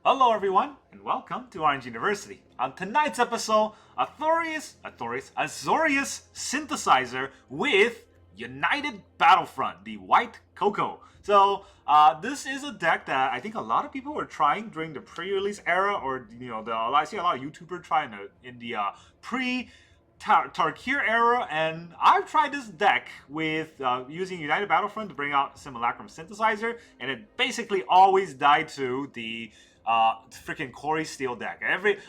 Hello everyone, and welcome to Orange University. On tonight's episode, Azorius Synthesizer with United Battlefront, the White Cocoa. So, this is a deck that I think a lot of people were trying during the pre-release era, or I see a lot of YouTubers trying it in the Tarkir era, and I've tried this deck with using United Battlefront to bring out Simulacrum Synthesizer, and it basically always died to the freaking Cori-Steel deck.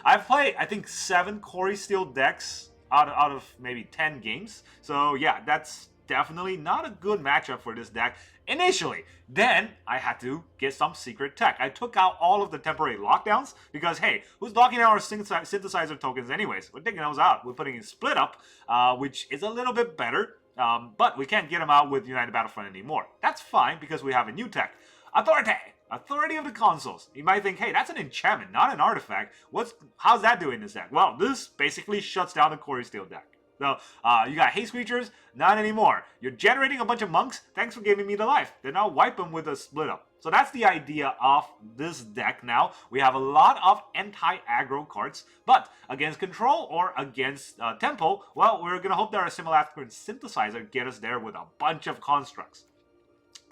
I've played, I think, 7 Cori-Steel decks out of maybe 10 games. So yeah, that's definitely not a good matchup for this deck initially. Then I had to get some secret tech. I took out all of the temporary lockdowns because, hey, who's locking out our synthesizer tokens anyways? We're taking those out. We're putting in split up, which is a little bit better. But we can't get them out with United Battlefront anymore. That's fine because we have a new tech. Authority of the Consuls. You might think, hey, that's an enchantment, not an artifact. How's that doing in this deck? Well, this basically shuts down the Cori-Steel deck. So, you got haste creatures? Not anymore. You're generating a bunch of monks? Thanks for giving me the life. Then I'll wipe them with a split up. So that's the idea of this deck now. We have a lot of anti-aggro cards, but against control or against tempo, well, we're going to hope that our Simulacrum Synthesizer get us there with a bunch of constructs.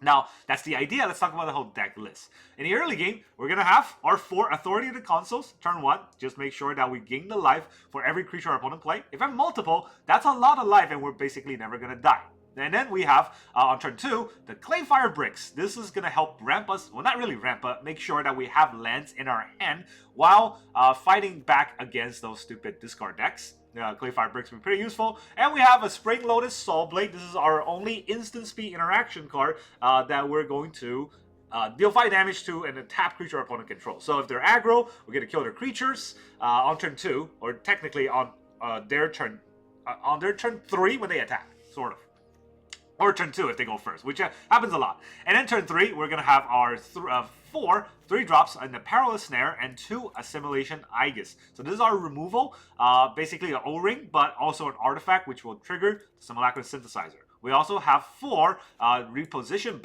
Now, that's the idea. Let's talk about the whole deck list. In the early game, we're going to have our 4 Authority of the Consuls. Turn 1, just make sure that we gain the life for every creature our opponent play. If I have multiple, that's a lot of life and we're basically never going to die. And then we have, on turn 2, the Clayfire Bricks. This is going to help ramp us, well, not really ramp, but make sure that we have lands in our hand while fighting back against those stupid discard decks. Clayfire Bricks will be pretty useful. And we have a Spring Lotus Soul Blade. This is our only instant speed interaction card that we're going to deal 5 damage to and a tap creature our opponent controls. So if they're aggro, we're going to kill their creatures on turn 2, or technically on their turn 3 when they attack, sort of. Or turn 2 if they go first, which happens a lot. And then turn 3, we're going to have our 4 3-drops in the Perilous Snare and 2 Assimilation Aegis. So this is our removal, basically an O-ring, but also an artifact which will trigger the Simulacrum Synthesizer. We also have 4 repurposing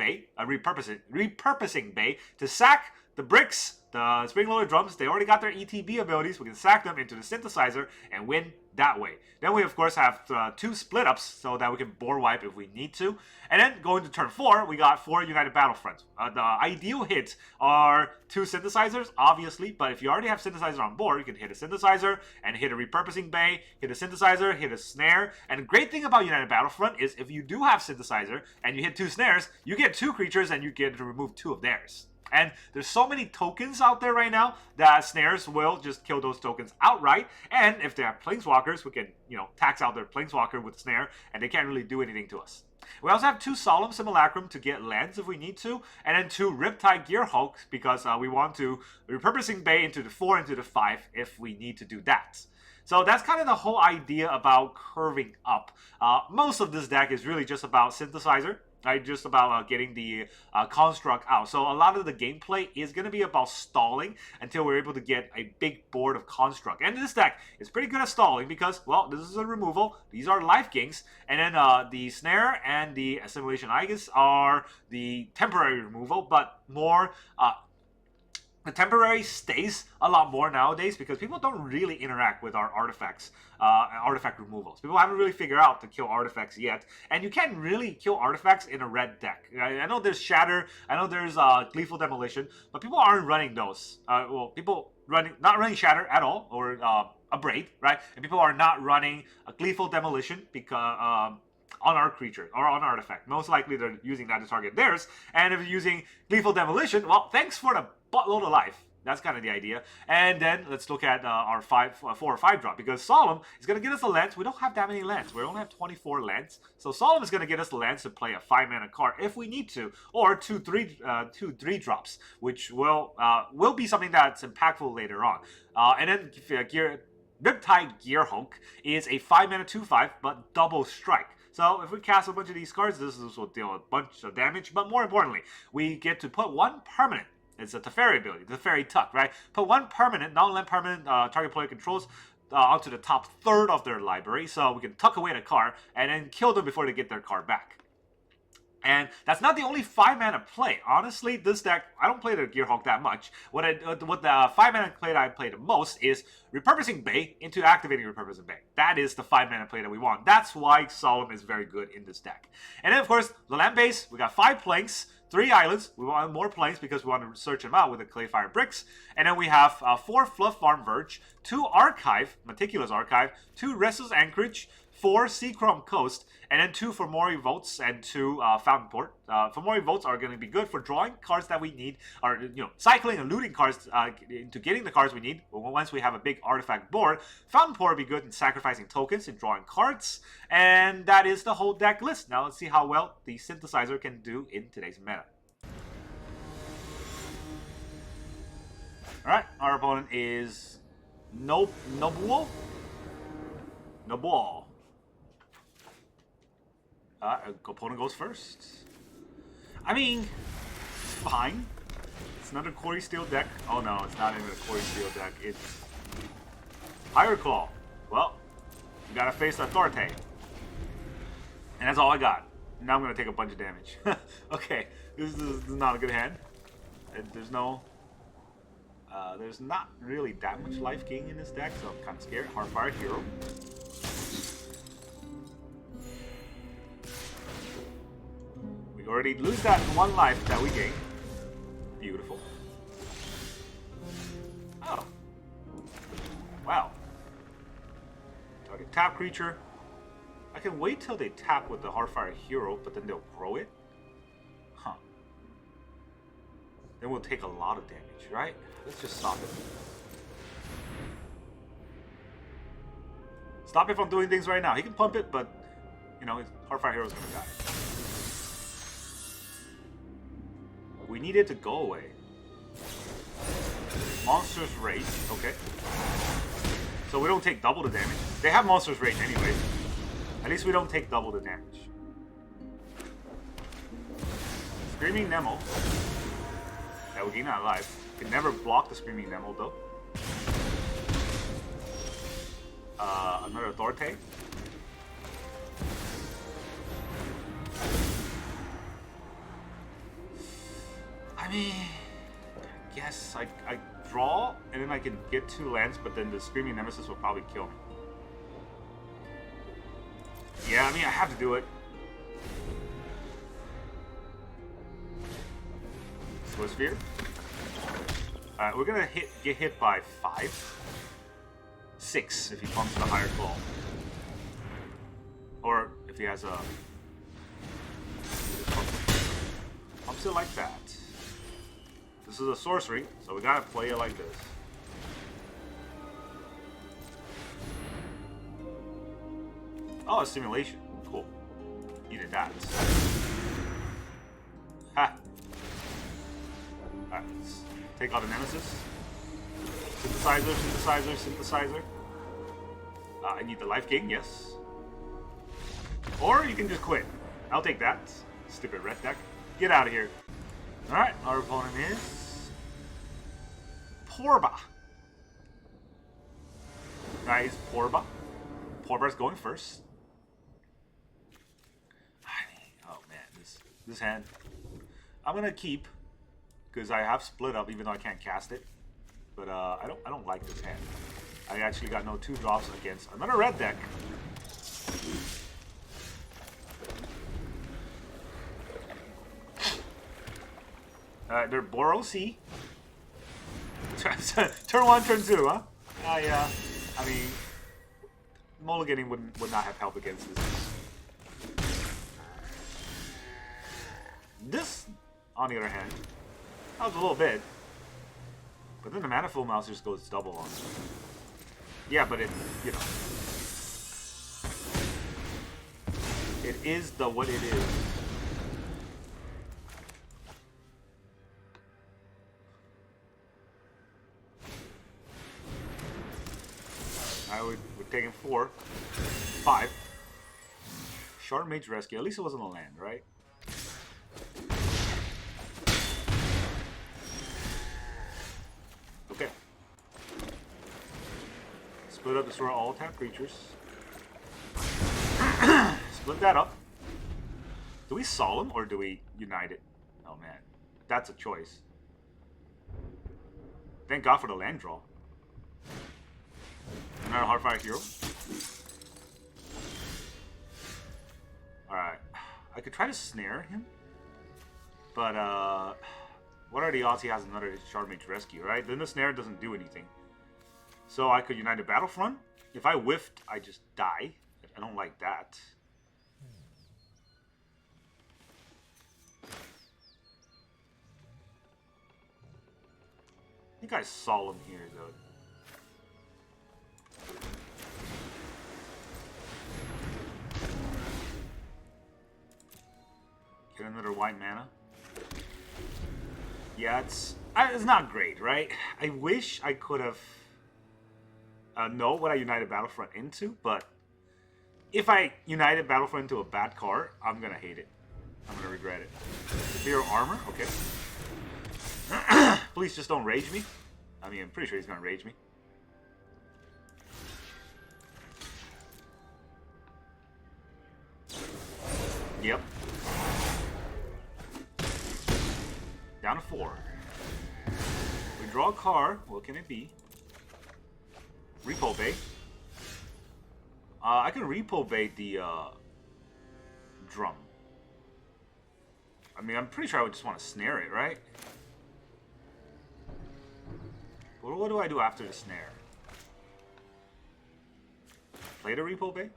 bay to sack the bricks, the spring-loaded drums. They already got their ETB abilities. We can sack them into the synthesizer and win that way. Then we, of course, have 2 split-ups so that we can board wipe if we need to. And then going to turn 4, we got 4 United Battlefronts. The ideal hits are 2 synthesizers, obviously, but if you already have synthesizer on board, you can hit a synthesizer and hit a repurposing bay, hit a synthesizer, hit a snare. And the great thing about United Battlefront is if you do have synthesizer and you hit 2 snares, you get 2 creatures and you get to remove 2 of theirs. And there's so many tokens out there right now that snares will just kill those tokens outright. And if they have planeswalkers, we can, tax out their planeswalker with snare, and they can't really do anything to us. We also have 2 Solemn Simulacrum to get lands if we need to, and then 2 Riptide Gearhulk because we want to repurposing bay into the 4 into the 5 if we need to do that. So that's kind of the whole idea about curving up. Most of this deck is really just about synthesizer. Right, just about getting the construct out. So a lot of the gameplay is going to be about stalling until we're able to get a big board of construct. And this deck is pretty good at stalling because, well, this is a removal. These are life gains. And then the snare and the Assimilation Aegis are the temporary removal, but more... the temporary stays a lot more nowadays because people don't really interact with our artifacts, artifact removals. People haven't really figured out to kill artifacts yet, and you can't really kill artifacts in a red deck. I know there's Shatter, I know there's Gleeful Demolition, but people aren't running those. People not running Shatter at all, or a Braid, right? And people are not running a Gleeful Demolition because... on our creature or on artifact. Most likely they're using that to target theirs. And if you're using Gleeful Demolition, well, thanks for the buttload of life. That's kind of the idea. And then let's look at our 4 or 5 drop because Solemn is going to get us the lands. We don't have that many lands. We only have 24 lands. So Solemn is going to get us the lands to play a 5-mana card if we need to, or 2 3 drops, which will be something that's impactful later on. And then Riptide Gearhulk is a 5-mana 2/5, but double strike. So if we cast a bunch of these cards, this will deal a bunch of damage. But more importantly, we get to put 1 permanent. It's a Teferi ability, the Teferi Tuck, right? Put 1 permanent, non-land permanent target player controls onto the top third of their library. So we can tuck away the card and then kill them before they get their card back. And that's not the only 5-mana play. Honestly, this deck, I don't play the Gearhawk that much. What the 5-mana play that I play the most is Repurposing Bay into activating Repurposing Bay. That is the 5-mana play that we want. That's why Solemn is very good in this deck. And then, of course, the land base, we got 5 planks, 3 islands. We want more planks because we want to search them out with the Clayfire bricks. And then we have 4 Floodfarm Verge, 2 Archive, Meticulous Archive, 2 Restless Anchorage, 4 Seachrome Coast, and then 2 Fomori Vaults and 2 Fountainport. Fomori Vaults are going to be good for drawing cards that we need, or cycling and looting cards into getting the cards we need once we have a big artifact board. Fountainport will be good in sacrificing tokens and drawing cards, and that is the whole deck list. Now let's see how well the Synthesizer can do in today's meta. Alright, our opponent is Nobuo. Opponent goes first. I mean, fine. It's not a Cori-Steel deck. Oh no, it's not even a Cori-Steel deck. It's Higher Claw. Well, you gotta face Authority. And that's all I got. Now I'm gonna take a bunch of damage. Okay, this is not a good hand. There's not really that much life gain in this deck, so I'm kind of scared. Hardfire Hero. We already lose that 1 life that we gained. Beautiful. Oh. Wow. Target tap creature. I can wait till they tap with the Hardfire Hero, but then they'll grow it? Huh. Then we'll take a lot of damage, right? Let's just stop it. Stop it from doing things right now. He can pump it, but, his Hardfire Hero's gonna die. We need it to go away. Monster's Rage, okay. So we don't take double the damage. They have Monster's Rage anyway. At least we don't take double the damage. Screaming Nemo. Yeah, we gain that life. Can never block the Screaming Nemo though. Another Authority. I mean, I guess I draw and then I can get 2 lands, but then the Screaming Nemesis will probably kill me. Yeah, I mean, I have to do it. Sphere. Alright, we're gonna get hit by 5. 6 if he pumps the Higher Claw. Or if he has a... Pumps it like that. This is a sorcery, so we gotta play it like this. Oh, Assimilation. Cool. Needed that. Ha! Alright, let's take out the Nemesis. Synthesizer. I need the life gain, yes. Or you can just quit. I'll take that. Stupid red deck. Get out of here. Alright, our opponent is... Porba. Guys, Porba. Porba's going first. Oh man, this hand. I'm gonna keep. Because I have split up even though I can't cast it. But I don't like this hand. I actually got no 2 drops against another red deck. They're Boros. Turn 1, turn 2, huh? Yeah. I mean, mulliganing would not have helped against this. This, on the other hand, helps a little bit. But then the Manifold Mouse just goes double on it. Yeah, but it, it is what it is. Alright, we're taking 4. 5. Shard Mage Rescue. At least it wasn't a land, right? Okay. Split up, destroy all tap creatures. Split that up. Do we Solemn or do we Unite it? Oh man, that's a choice. Thank God for the land draw. Another Hardfire Hero. Alright. I could try to snare him. But, what are the odds he has another Shardmage Rescue, right? Then the snare doesn't do anything. So I could United Battlefront. If I whiffed, I just die. I don't like that. I think I Solemn here, though. Get another white mana. Yeah, it's not great, right? I wish I could have know what I United Battlefront into, but if I United Battlefront into a bad card, I'm gonna hate it. I'm gonna regret it. Zero armor, okay. Please just don't rage me. I mean, I'm pretty sure he's gonna rage me. Yep. Down to 4. We draw a card. What can it be? Repo Bait. I can Repo Bait the drum. I mean, I'm pretty sure I would just want to snare it, right? But what do I do after the snare? Play the Repo Bait?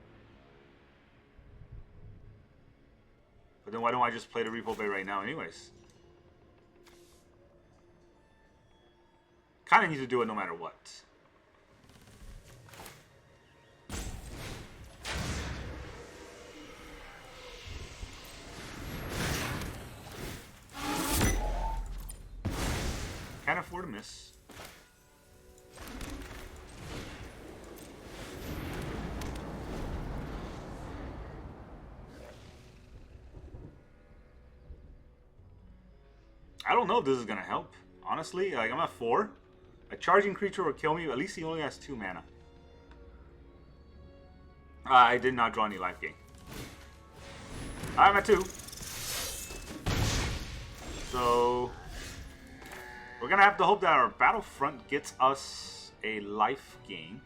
But then why don't I just play the Repo Bait right now anyways? Kind of need to do it no matter what. Can't afford to miss. I don't know if this is gonna help. Honestly, like I'm at 4. A charging creature will kill me. At least he only has 2 mana. I did not draw any life gain. I'm at 2. So we're gonna have to hope that our Battlefront gets us a life gain,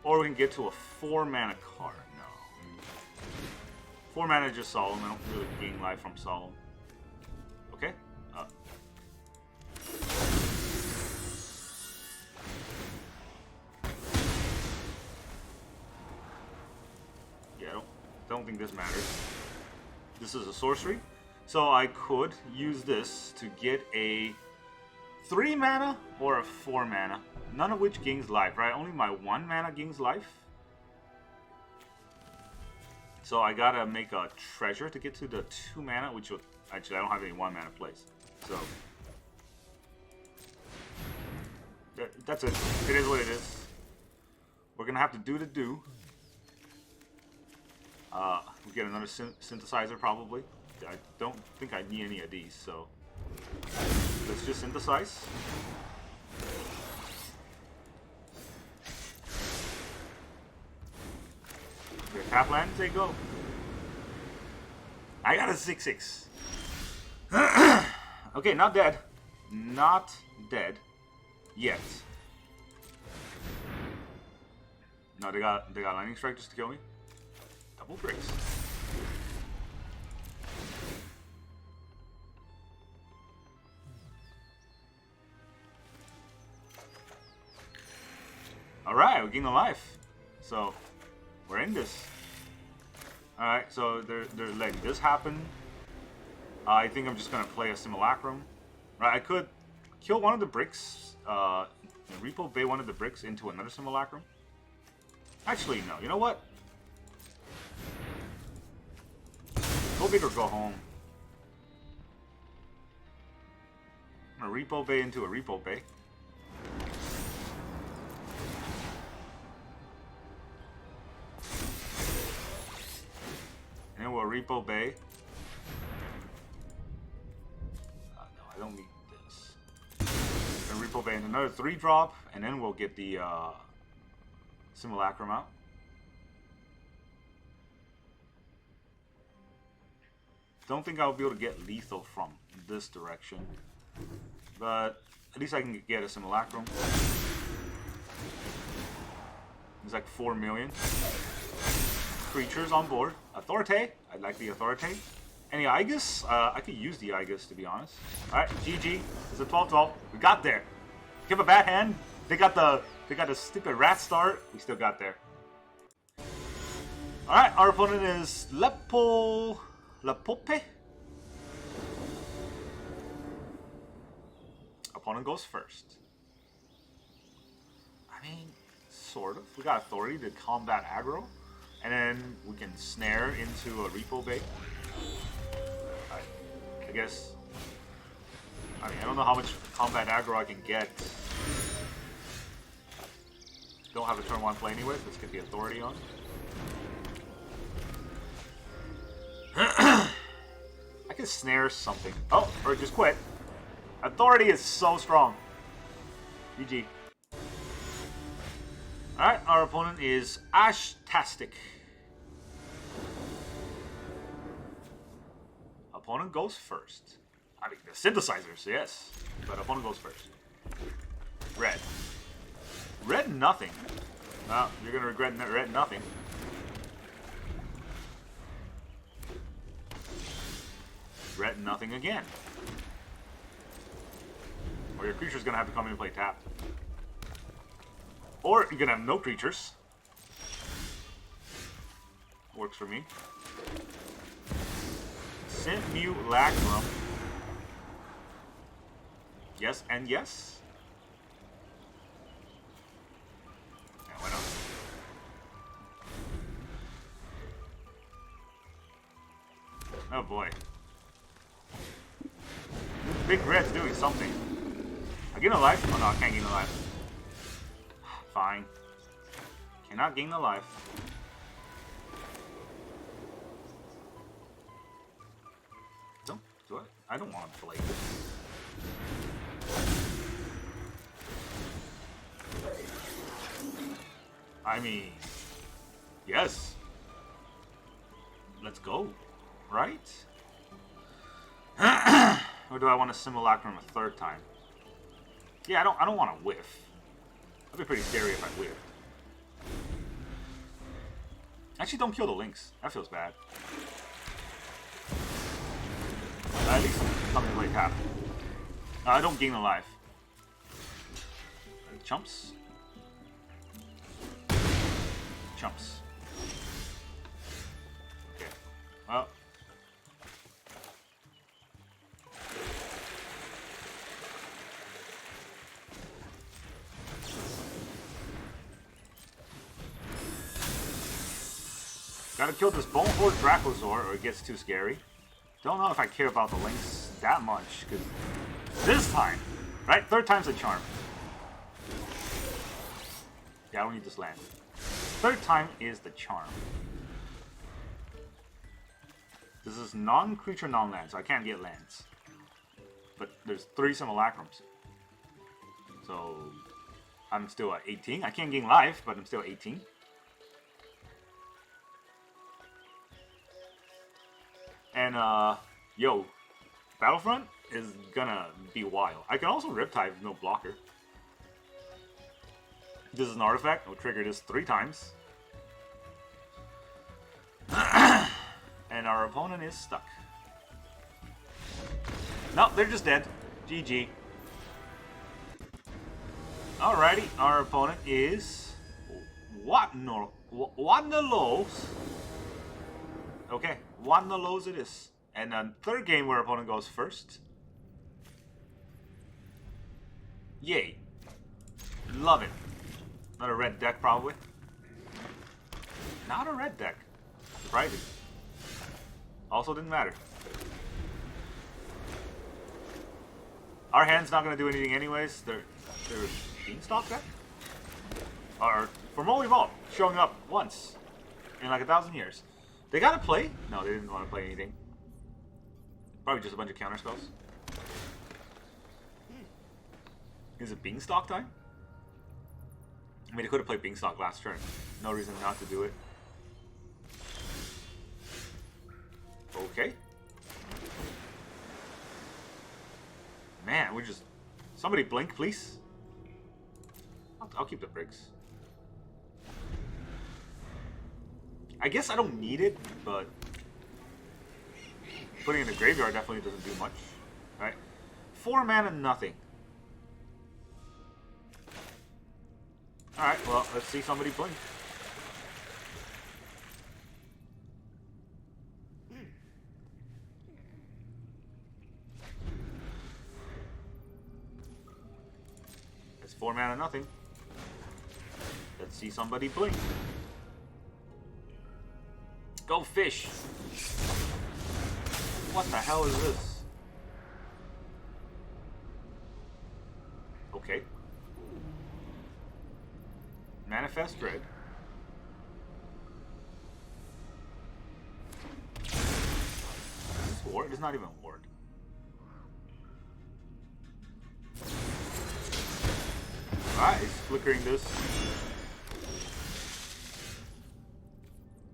or we can get to a 4 mana card. No, 4 mana is just Solemn. I don't really gain life from Solemn. Okay. Yeah, I don't think this matters. This is a sorcery, so I could use this to get a 3 mana or a 4 mana, none of which gains life, right? Only my 1 mana gains life. So I gotta make a treasure to get to the 2 mana, which would, actually I don't have any 1 mana plays. So that's it. It is what it is. We're gonna have to do the do. We get another synthesizer probably. I don't think I need any of these, so let's just synthesize. Okay, tap land, say go. I got a 6/6. Okay, not dead. Not dead yet. No, they got lightning strike just to kill me. Double bricks. Alright, we gained a life. So we're in this. Alright, so they're letting this happen. I think I'm just gonna play a Simulacrum. Right, I could kill one of the bricks, Repo Bay one of the bricks into another Simulacrum. Actually, no. You know what? Go big or go home. I'm gonna Repo Bay into a Repo Bay. And then we'll Repo Bay. No, I don't need this. And Repo Bay into another 3-drop, and then we'll get the Simulacrum out. Don't think I'll be able to get lethal from this direction. But at least I can get a Simulacrum. It's like 4 million. Creatures on board. Authority. I like the Authority. Any Aegis? I could use the Aegis, to be honest. Alright, GG. It's a 12-12. We got there. Give a bad hand. They got the stupid rat start. We still got there. Alright, our opponent is Lepope. Opponent goes first. I mean, sort of. We got authority to combat aggro. And then we can snare into a repo bait. I guess. I mean, I don't know how much combat aggro I can get. Don't have a turn 1 play anyways. Let's get the authority on. I can snare something. Oh, or just quit. Authority is so strong. GG. Alright, our opponent is Ashtastic. Opponent goes first. I mean, the Synthesizers, yes. But opponent goes first. Red. Red nothing. Well, you're gonna regret red nothing. Red nothing again. Or your creature's gonna have to come in and play tapped. Or you're gonna have no creatures. Works for me. Simulacrum. Yes and yes. Yeah, why not? Oh boy. Big Red's doing something. I gain a life? Oh no, I can't gain a life. Fine. Cannot gain a life. I don't want to play this. I mean, yes. Let's go, right? Or do I want to Simulacrum a 3rd time? Yeah, I don't want to whiff. That'd be pretty scary if I whiffed. Actually, don't kill the Lynx. That feels bad. At least something to play tap. I don't gain a life. Chumps. Chumps. Okay. Well. Gotta kill this Bone Horde Dracosaur or it gets too scary. Don't know if I care about the Lynx that much, because this time, right? 3rd time's a charm. Yeah, I don't need this land. 3rd time is the charm. This is non-creature, non-land, so I can't get lands. But there's 3 Simulacrums. So, I'm still at 18. I can't gain life, but I'm still 18. And, yo, Battlefront is gonna be wild. I can also Riptide with no blocker. This is an artifact. I'll trigger this 3 times. And our opponent is stuck. No, they're just dead. GG. Alrighty, our opponent is Wanalos. Okay, Wanalos it is. And then 3rd game where opponent goes first. Yay. Love it. Not a red deck, probably. Not a red deck. Surprising. Also didn't matter. Our hand's not going to do anything anyways. They're Beanstalk deck? Or Fomori Vault showing up once in like 1,000 years. They got to play? No, they didn't want to play anything. Probably just a bunch of counter spells. Is it Beanstalk time? I mean, they could have played Beanstalk last turn. No reason not to do it. Okay. Man, we just... Somebody blink, please. I'll keep the bricks. I guess I don't need it, but... Putting it in the graveyard definitely doesn't do much. Alright. 4 mana, nothing. Alright, well, let's see somebody blink. It's 4 mana, nothing. Let's see somebody blink. Go fish! What the hell is this? Okay. Manifest Dread. Is this ward? It's not even ward. Alright, it's flickering this.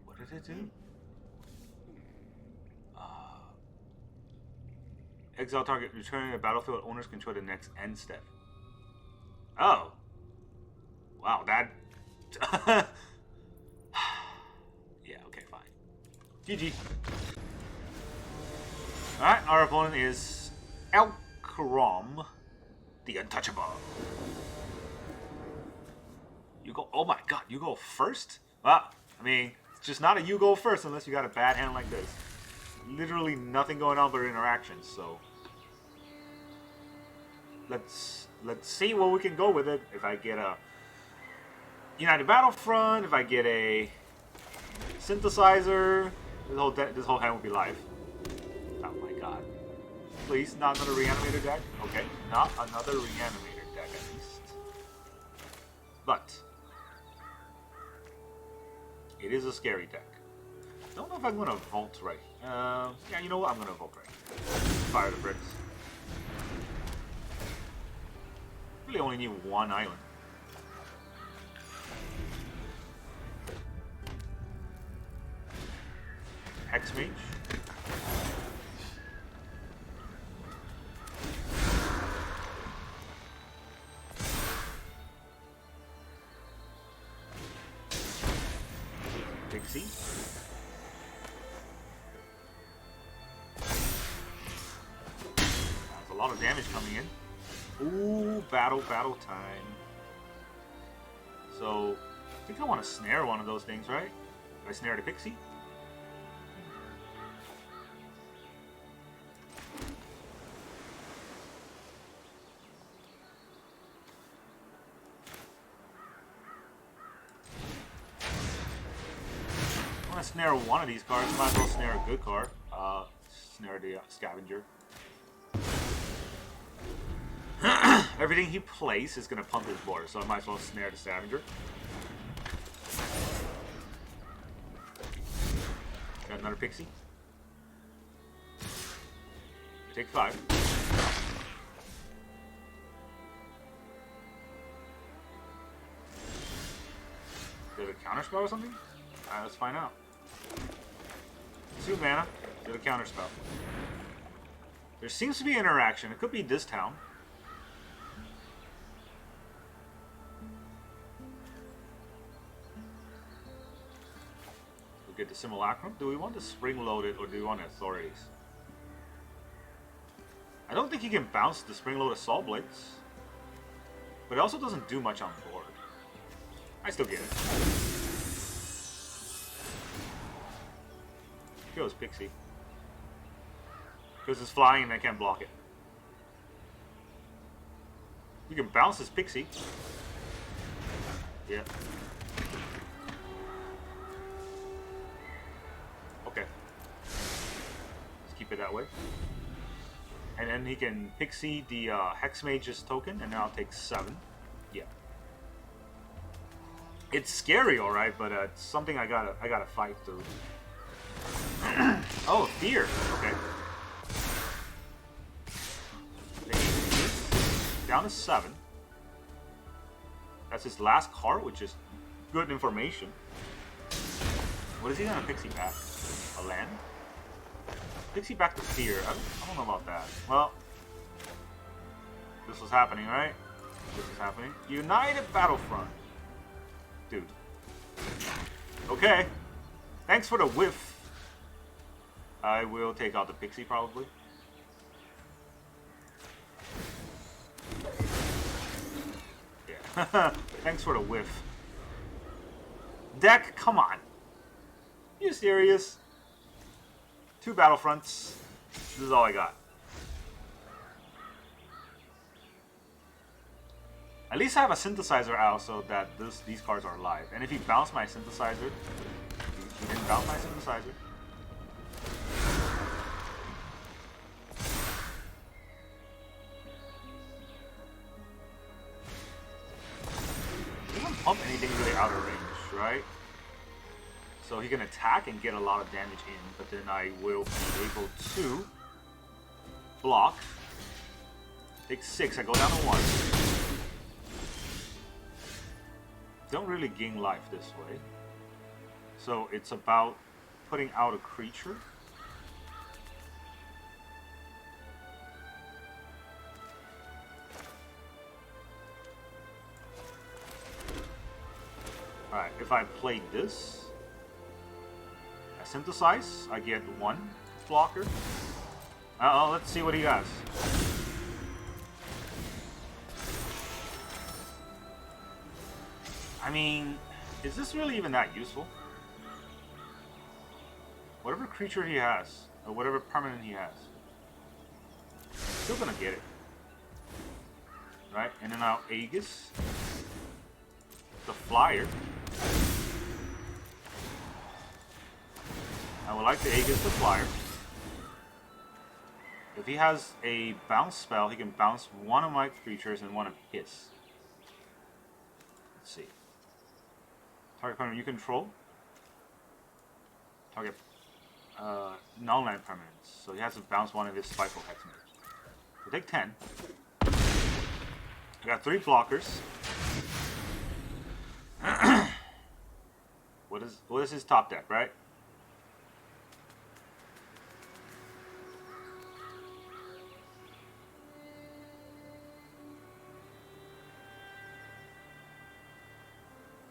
What did it do? Exile target, returning to the battlefield, owners control the next end step. Oh. Wow, that... yeah, okay, fine. GG. Alright, our opponent is Elkrom, the Untouchable. You go... Oh my god, you go first? Well, I mean, it's just not a you go first unless you got a bad hand like this. Literally nothing going on but interactions, so... Let's see where we can go with it. If I get a United Battlefront, if I get a Synthesizer, this whole hand will be live. Oh my god. Please, not another Reanimator deck? Okay, not another Reanimator deck at least. But it is a scary deck. Don't know if I'm gonna Vault right. Yeah, you know what? I'm gonna Vault right. Fire the bricks. Really only need 1 island. Hex Mage. Pixie. That's a lot of damage coming in. Ooh, battle time. So, I think I want to snare one of those things, right? If I snare the Pixie? I want to snare one of these cards. Might as well snare a good card. Snare the Scavenger. Everything he plays is going to pump his board, so I might as well snare the Scavenger. Got another Pixie. Take 5. Is it a counterspell or something? Alright, let's find out. 2 mana. Is it a counterspell? There seems to be interaction. It could be this town. Get the Simulacrum. Do we want to spring load it or do we want authorities? I don't think you can bounce the spring load Assault Blades, but it also doesn't do much on board. I still get it. Kills Pixie because it's flying and I can't block it. You can bounce this Pixie. Yeah. Okay. Let's keep it that way. And then he can Pixie the Hex Mage's token, and then I'll take 7. Yeah. It's scary, alright, but it's something I gotta fight through. Oh, Fear. Okay. Down to 7. That's his last card, which is good information. What is he gonna Pixie back? A land? Pixie back to Fear. I don't know about that. Well, This was happening, right? This is happening. United Battlefront. Dude. Okay. Thanks for the whiff. I will take out the Pixie, probably. Yeah. Thanks for the whiff. Deck, come on. You serious? 2 Battlefronts. This is all I got. At least I have a Synthesizer out so that these cards are live. And if he bounced my Synthesizer, he didn't bounce my Synthesizer. He doesn't pump anything really out of range, right? So he can attack and get a lot of damage in, but then I will be able to block. Take 6, I go down to 1. Don't really gain life this way. So it's about putting out a creature. Alright, if I play this, I synthesize, I get 1 blocker. Let's see what he has. I mean, is this really even that useful? Whatever creature he has, or whatever permanent he has, still gonna get it. Right? And then now Aegis. The flyer. I would like to Aegis the flyer. If he has a bounce spell, he can bounce 1 of my creatures and 1 of his. Let's see. Target permanent you control. Target non-land permanents. So he has to bounce 1 of his Spiteful Hexmers. So take 10. I got 3 blockers. What is his top deck, right?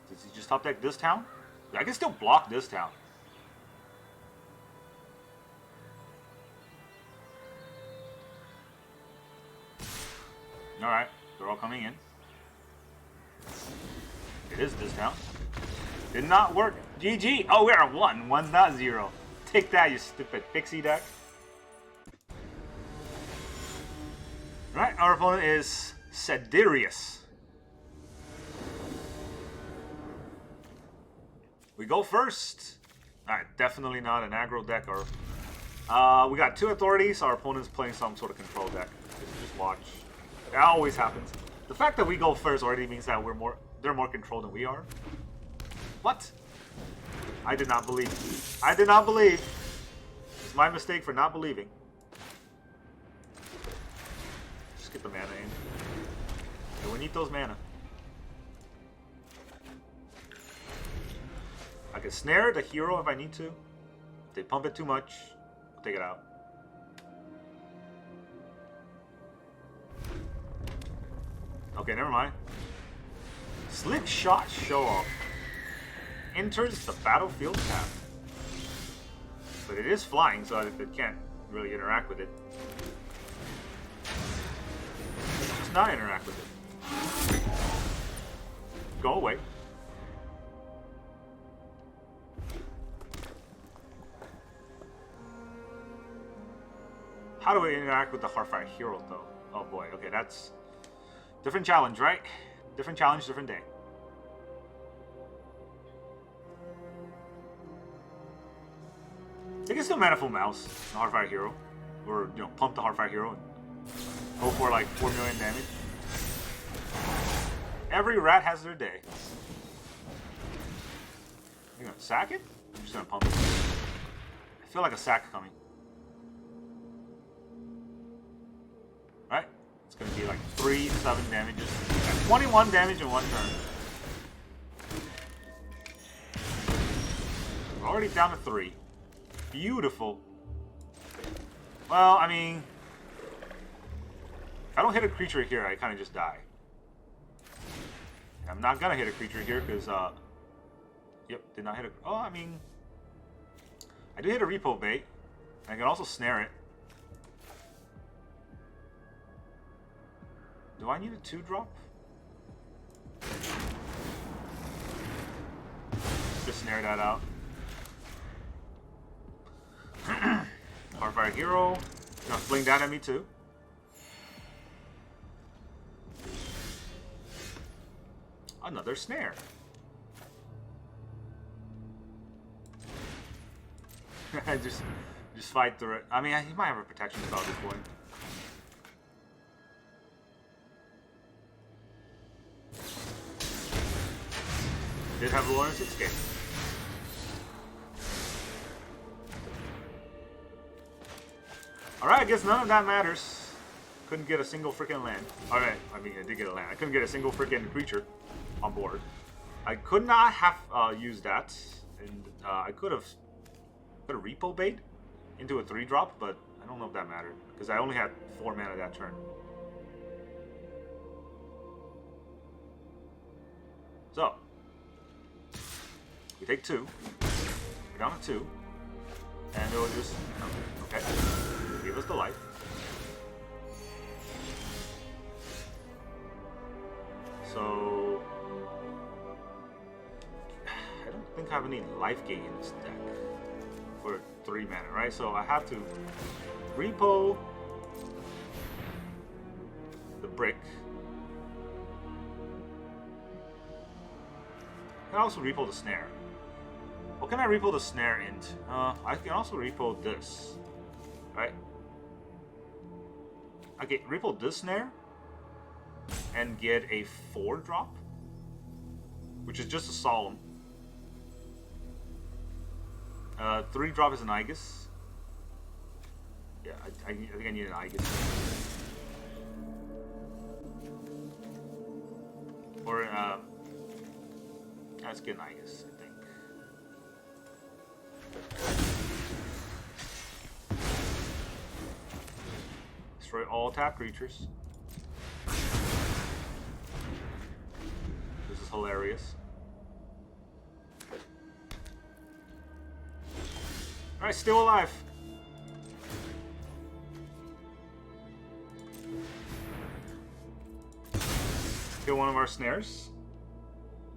Does he just top deck this town? I can still block this town. Alright, they're all coming in. It is this town. Did not work. GG! Oh, we're at 1. 1.0. Take that, you stupid pixie deck. Right, our opponent is Azorius. We go first. Alright, definitely not an aggro deck. Or we got 2 authorities. Our opponent's playing some sort of control deck. Just watch. That always happens. The fact that we go first already means that they're more controlled than we are. What? I did not believe. I did not believe. It's my mistake for not believing. Just get the mana in. Yeah, we need those mana. I can snare the hero if I need to. If they pump it too much, I'll take it out. Okay, never mind. Slick Shot Show Off. Enters the battlefield tap. But it is flying, so it can't really interact with it. Just not interact with it. Go away. How do I interact with the Heartfire Hero, though? Oh boy, okay, that's... different challenge, right? Different challenge, different day. I can still Manifold Mouse, the Heartfire Hero. Or, you know, pump the Heartfire Hero and go for like 4 million damage. Every rat has their day. You gonna sack it? I'm just gonna pump it. I feel like a sack coming. Right? It's gonna be like 3 to 7 damages. 21 damage in 1 turn. We're already down to 3. Beautiful. Well, I mean, I don't hit a creature here, I kind of just die. I'm not gonna hit a creature here because, yep, did not hit a... Oh, I mean... I do hit a repo bait. I can also snare it. Do I need a 2-drop? Just snare that out. Hardfire Hero. Gonna fling that at me too. Another snare. just fight through it. I mean, he might have a protection spell at this point. Did have Lawrence escape. Alright, I guess none of that matters. Couldn't get a single freaking land. Alright, I mean, I did get a land. I couldn't get a single freaking creature on board. I could not have used that. And I could have put a repo bait into a 3-drop, but I don't know if that mattered. Because I only had 4 mana that turn. So, we take 2. We're down to 2. And it will just... Okay. Give us the life. So... I don't think I have any life gain in this deck. For 3 mana, right? So I have to repo the brick. I can also repo the snare. What can I repo the snare into? I can also repo this. Right? Okay, repo this snare and get a 4-drop, which is just a solemn. 3-drop is an Aegis. Yeah, I think I need an Aegis. Or let's get an Aegis, I think. Destroy all tap creatures. This is hilarious. Alright, still alive. Kill one of our snares.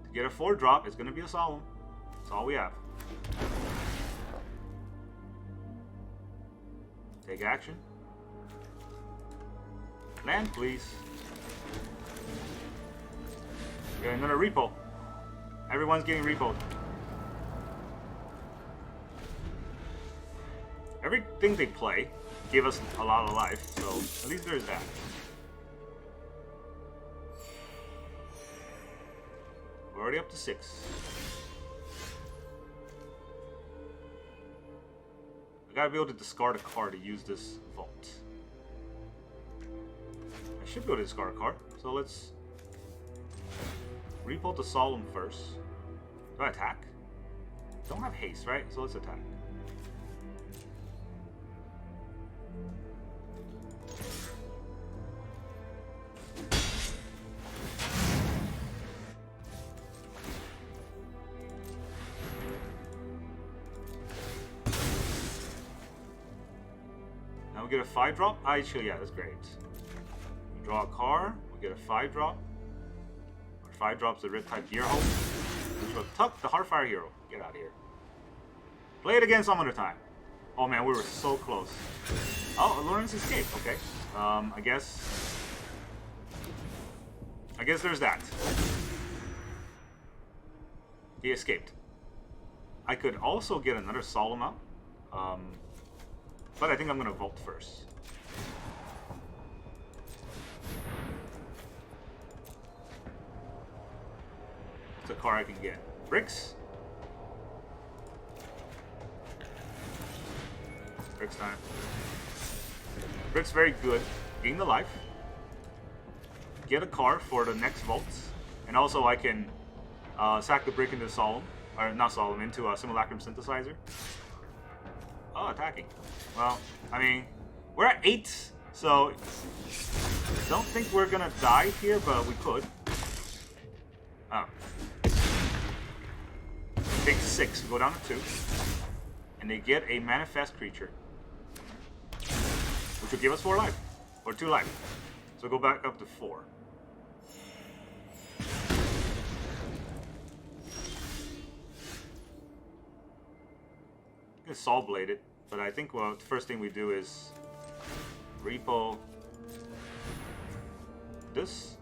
To get a 4-drop, it's going to be a solemn. That's all we have. Take action. Land, please. Get another repo. Everyone's getting repoed. Everything they play gave us a lot of life, so at least there's that. We're already up to 6. I gotta be able to discard a card to use this vault. I should be able to discard a card, so let's repo the solemn first. Do I attack? Don't have haste, right? So let's attack. Now we get a 5-drop. Actually, yeah, that's great. We draw a card. We get a 5-drop. Our 5 drops the red type gear hole. Which will tuck the Heartfire Hero. Get out of here. Play it again some other time. Oh man, we were so close. Oh, Lawrence escaped. Okay. I guess there's that. He escaped. I could also get another solemn out. But I think I'm gonna vault first. It's a card I can get. Bricks. Bricks time. Bricks very good. Gain the life. Get a card for the next vaults. And also I can sack the brick into Solemn. Or not Solemn, into a Simulacrum Synthesizer. Oh, attacking. Well, I mean, we're at 8 So, don't think we're gonna die here, but we could. Oh. Take 6, we go down to 2. And they get a manifest creature. Which will give us 4 life. Or 2 life. So go back up to 4. I'm gonna Saw Blade it, but I think well, the first thing we do is repo this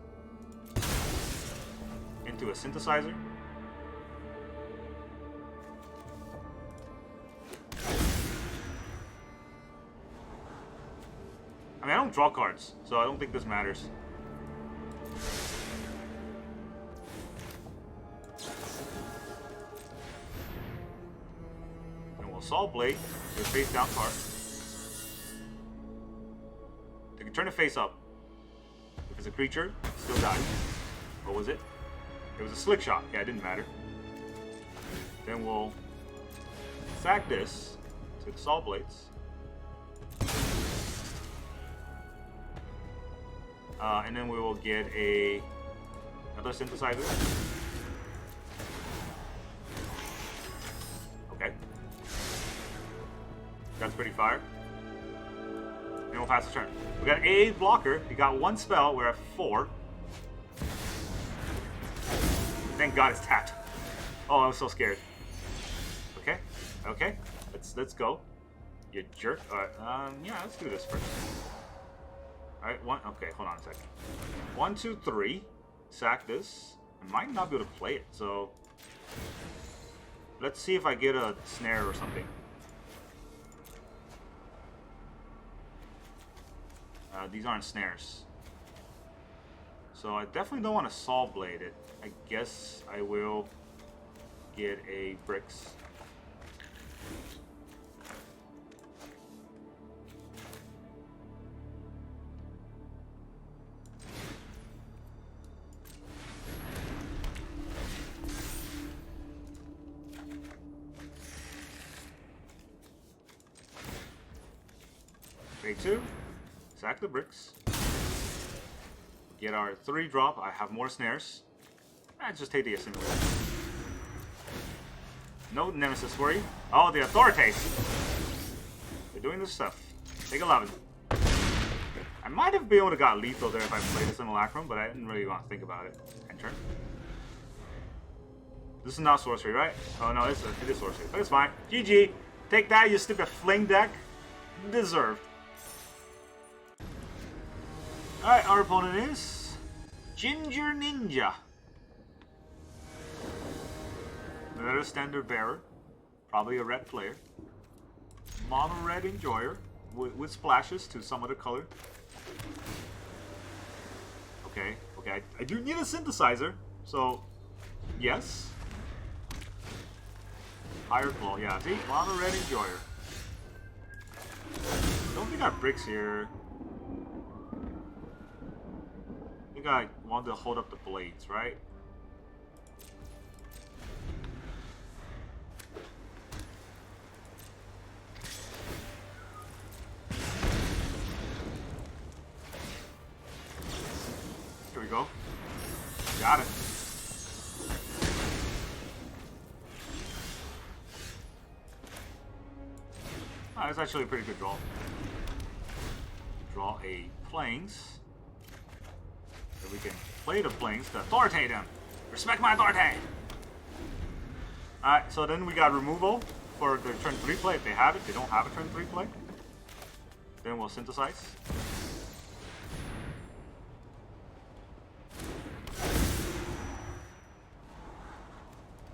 into a synthesizer. I mean, I don't draw cards, so I don't think this matters. And we'll Saw Blade with a face down card. They can turn it face up. If it's a creature, it still dies. What was it? It was a Slick Shot. Yeah, it didn't matter. Then we'll sack this to the Saw Blades. And then we will get another synthesizer. Okay. That's pretty fire. And we'll pass the turn. We got a blocker. We got 1 spell. We're at 4. Thank God it's tapped. Oh, I was so scared. Okay. Okay. Let's go. You jerk. Alright. Yeah, let's do this first. Alright, okay, hold on a second. 1, 2, 3. Sack this. I might not be able to play it, so let's see if I get a snare or something. These aren't snares. So I definitely don't want to Saw Blade it. I guess I will get a Bricks. Take 2, sack the Bricks, get our 3 drop. I have more snares. Just take the Assimilation. No Nemesis for you. Oh, the Authorities. They're doing this stuff. Take 11. I might have been able to got lethal there if I played a Simulacrum, but I didn't really want to think about it. End turn. This is not sorcery, right? Oh no, it is sorcery, but it's fine. GG. Take that, you stupid fling deck. Deserved. Alright, our opponent is Ginger Ninja. Another standard bearer. Probably a red player. Mono red enjoyer with splashes to some other color. Okay, okay. I do need a synthesizer, so yes. Higher claw, yeah. See, mono red enjoyer. Don't think I have Bricks here. I think I want to hold up the blades, right? Here we go. Got it. Oh, that's actually a pretty good draw. Draw a Plains. So we can play the Plains to authoritate them. Respect my authority! Alright, so then we got removal for their turn 3 play if they have it. They don't have a turn 3 play. Then we'll synthesize.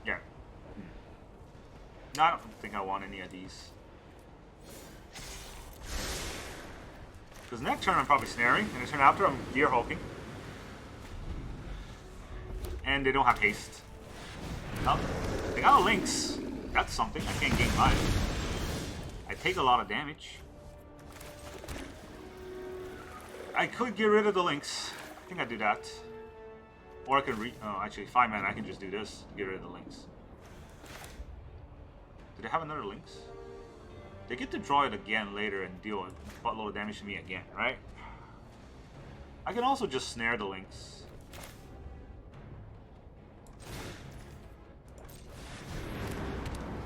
Yeah. No, I don't think I want any of these. Because next turn I'm probably snaring, and the turn after I'm gear hulking. And they don't have haste. Oh, they got a Lynx. That's something. I can't gain life. I take a lot of damage. I could get rid of the Lynx. I think I do that. Or I can oh, actually 5 mana. I can just do this. Get rid of the Lynx. Do they have another Lynx? They get to draw it again later and deal a buttload of damage to me again, right? I can also just snare the links.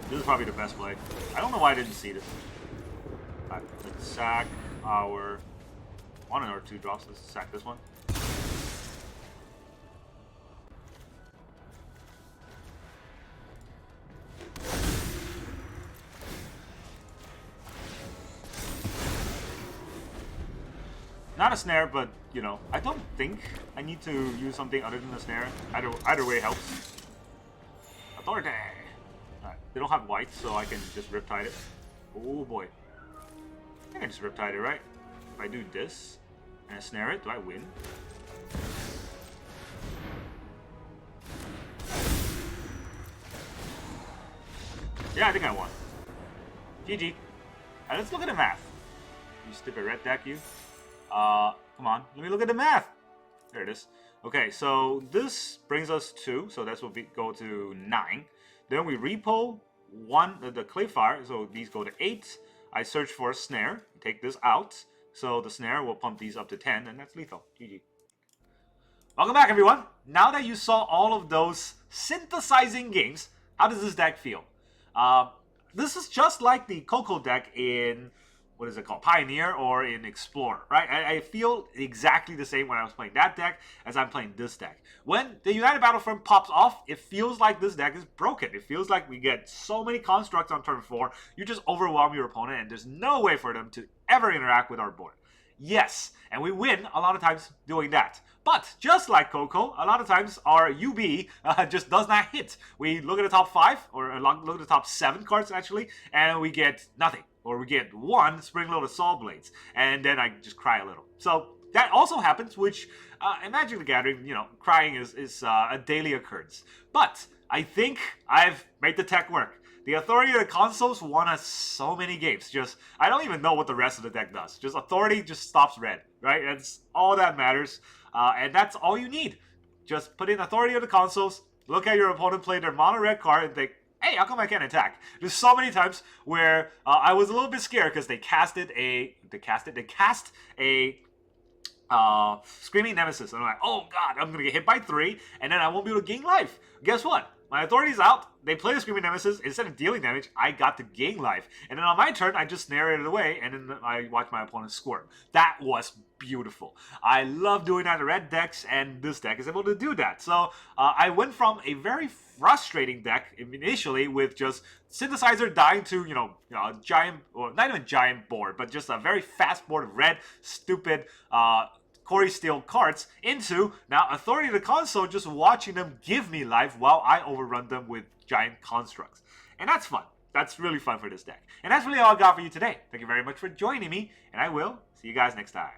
This is probably the best play. I don't know why I didn't see this. Alright, let's sack our 1 or 2 drops. Let's sack this one. Not a snare, but, you know, I don't think I need to use something other than a snare. Either way helps. Authority! Alright, they don't have white, so I can just Riptide it. Oh boy. I think I just Riptide it, right? If I do this, and I snare it, do I win? Yeah, I think I won. GG. Alright, let's look at the math. You stupid red deck, you. Come on, let me look at the math. There it is. Okay, so this brings us to, so that's what we go to 9. Then we repo the Clayfire, so these go to 8. I search for a snare, take this out, so the snare will pump these up to 10, and that's lethal. GG. Welcome back, everyone. Now that you saw all of those synthesizing games, how does this deck feel? This is just like the Coco deck in, what is it called, Pioneer, or in Explorer, right? I feel exactly the same when I was playing that deck as I'm playing this deck. When the United Battlefront pops off, it feels like this deck is broken. It feels like we get so many constructs on turn 4, you just overwhelm your opponent and there's no way for them to ever interact with our board. Yes, and we win a lot of times doing that. But just like Coco, a lot of times our UB just does not hit. We look at the top 5, or look at the top 7 cards actually, and we get nothing. Or we get 1 Spring-Loaded Saw Blades, and then I just cry a little. So that also happens, which in Magic the Gathering, you know, crying is a daily occurrence. But I think I've made the tech work. The Authority of the Consuls won us so many games. Just, I don't even know what the rest of the deck does. Just Authority just stops red, right? That's all that matters. And that's all you need. Just put in Authority of the Consuls, look at your opponent play their mono red card, and think, hey, how come I can't attack? There's so many times where I was a little bit scared because they cast a Screaming Nemesis. And I'm like, oh god, I'm going to get hit by 3, and then I won't be able to gain life. Guess what? My Authority's out, they play the Screaming Nemesis, instead of dealing damage, I got to gain life. And then on my turn, I just narrated it away, and then I watched my opponent squirm. That was beautiful. I love doing that in red decks, and this deck is able to do that. So I went from a very frustrating deck initially with just Synthesizer dying to, you know, a giant, or not even giant board, but just a very fast board of red, stupid, Cori-Steel cards, into now Authority of the Console, just watching them give me life while I overrun them with giant constructs. And that's fun. That's really fun for this deck. And that's really all I got for you today. Thank you very much for joining me, and I will see you guys next time.